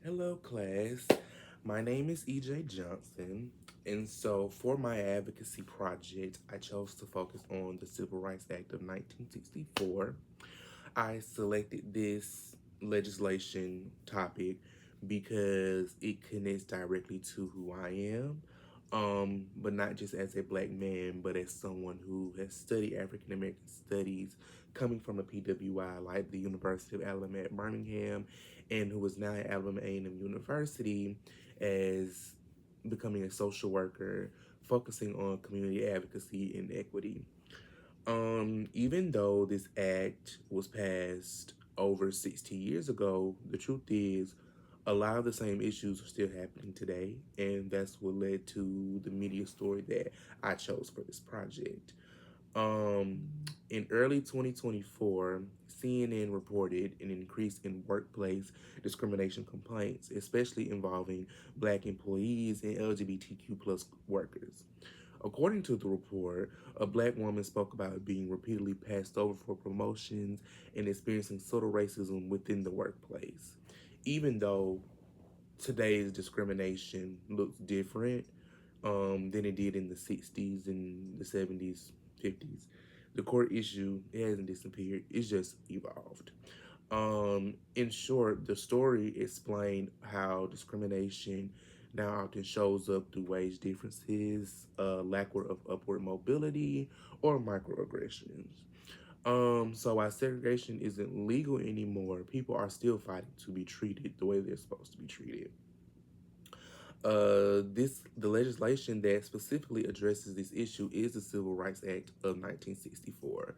Hello, class. My name is EJ Johnson, and so for my advocacy project, I chose to focus on the Civil Rights Act of 1964. I selected this legislation topic because it connects directly to who I am, but not just as a black man, but as someone who has studied African American studies coming from a PWI like the University of Alabama at Birmingham, and who is now at Alabama A&M University as becoming a social worker, focusing on community advocacy and equity. Even though this act was passed over 60 years ago, the truth is a lot of the same issues are still happening today, and that's what led to the media story that I chose for this project. Um, in early 2024, CNN reported an increase in workplace discrimination complaints, especially involving Black employees and LGBTQ plus workers. According to the report, a Black woman spoke about being repeatedly passed over for promotions and experiencing subtle racism within the workplace. Even though today's discrimination looks different than it did in the 60s and the 70s, 50s. The core issue, it hasn't disappeared, it's just evolved. In short, the story explained how discrimination now often shows up through wage differences, lack of upward mobility, or microaggressions. So while segregation isn't legal anymore, people are still fighting to be treated the way they're supposed to be treated. The legislation that specifically addresses this issue is the Civil Rights Act of 1964.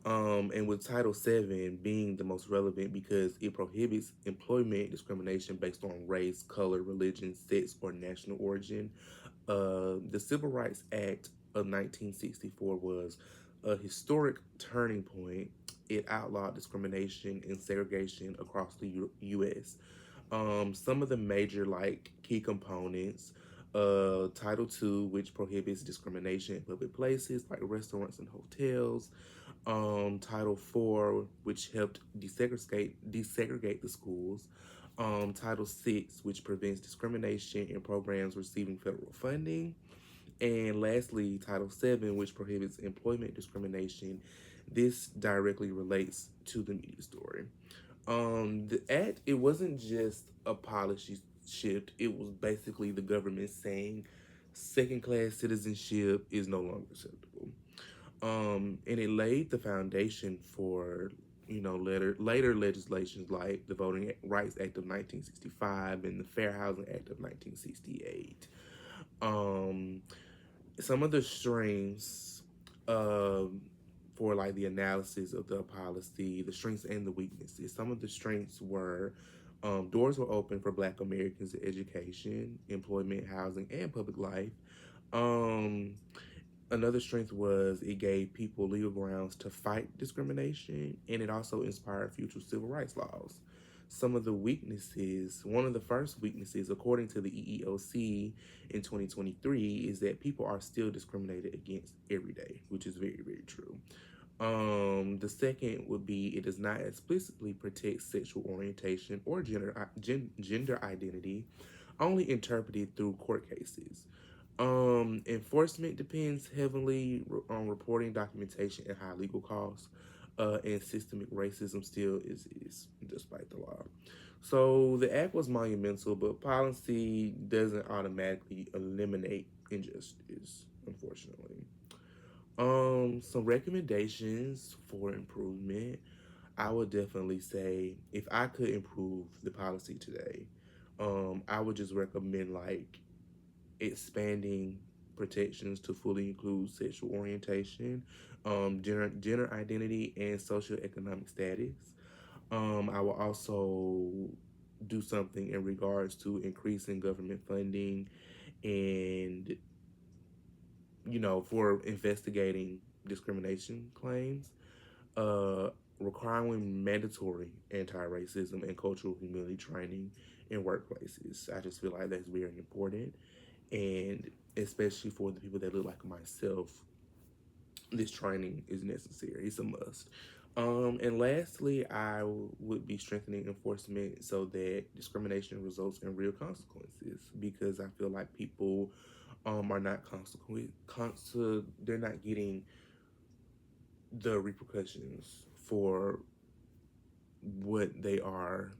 And with Title VII being the most relevant because it prohibits employment discrimination based on race, color, religion, sex, or national origin. The Civil Rights Act of 1964 was a historic turning point. It outlawed discrimination and segregation across the U.S. Some of the major key components, Title II, which prohibits discrimination in public places like restaurants and hotels. Title IV, which helped desegregate the schools. Title VI, which prevents discrimination in programs receiving federal funding. And lastly, Title VII, which prohibits employment discrimination. This directly relates to the media story. The act, it wasn't just a policy shift, it was basically the government saying second class citizenship is no longer acceptable. And it laid the foundation for later legislations like the Voting Rights Act of 1965 and the Fair Housing Act of 1968. Um, some of the strengths for the analysis of the policy, the strengths and the weaknesses. Some of the strengths were doors were open for Black Americans in education, employment, housing, and public life. Um, Another strength was it gave people legal grounds to fight discrimination, and it also inspired future civil rights laws. Some of the weaknesses, one of the first weaknesses, according to the EEOC in 2023, is that people are still discriminated against every day, which is very, very true. The second would be it does not explicitly protect sexual orientation or gender identity, only interpreted through court cases. Enforcement depends heavily on reporting, documentation, and high legal costs. And systemic racism still is despite the law. So the act was monumental, but policy doesn't automatically eliminate injustice, unfortunately. Some recommendations for improvement. I would definitely say if I could improve the policy today, I would just recommend expanding protections to fully include sexual orientation, gender identity, and socioeconomic status. I will also do something in regards to increasing government funding and, for investigating discrimination claims, uh, requiring mandatory anti-racism and cultural humility training in workplaces. I just feel like that's very important, and especially for the people that look like myself, this training is necessary. It's a must. And lastly, would be strengthening enforcement so that discrimination results in real consequences, because I feel like people are not they're not getting the repercussions for what they are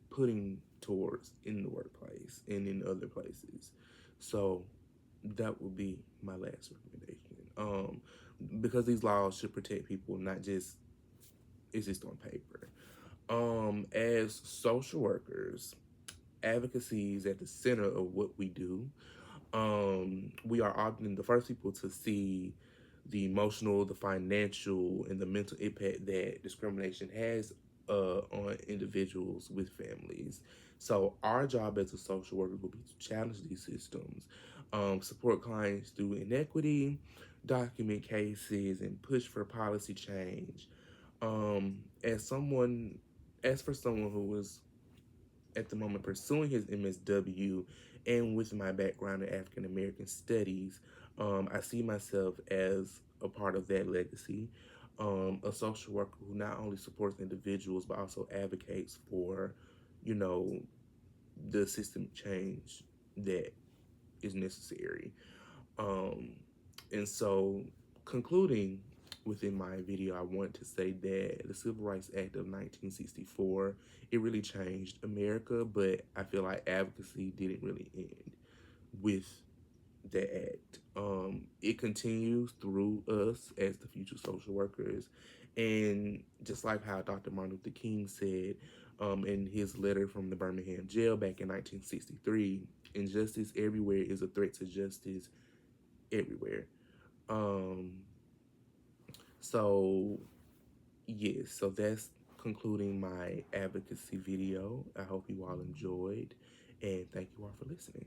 putting towards in the workplace and in other places. So that would be my last recommendation. Because these laws should protect people, not just exist on paper. As social workers, advocacy is at the center of what we do. We are often the first people to see the emotional, the financial, and the mental impact that discrimination has on individuals with families. So, our job as a social worker will be to challenge these systems, support clients through inequity, document cases, and push for policy change. As someone, as for someone who was at the moment pursuing his MSW, and with my background in African American studies, I see myself as a part of that legacy. A social worker who not only supports individuals but also advocates for, you know, the system change that is necessary. Um, and so, concluding within my video, I want to say that the Civil Rights Act of 1964, it really changed America, but I feel like advocacy didn't really end with that act. It continues through us as the future social workers. And just like how Dr. Martin Luther King said in his letter from the Birmingham jail back in 1963, injustice everywhere is a threat to justice everywhere. Um, so yes, so that's concluding my advocacy video. I hope you all enjoyed, and thank you all for listening.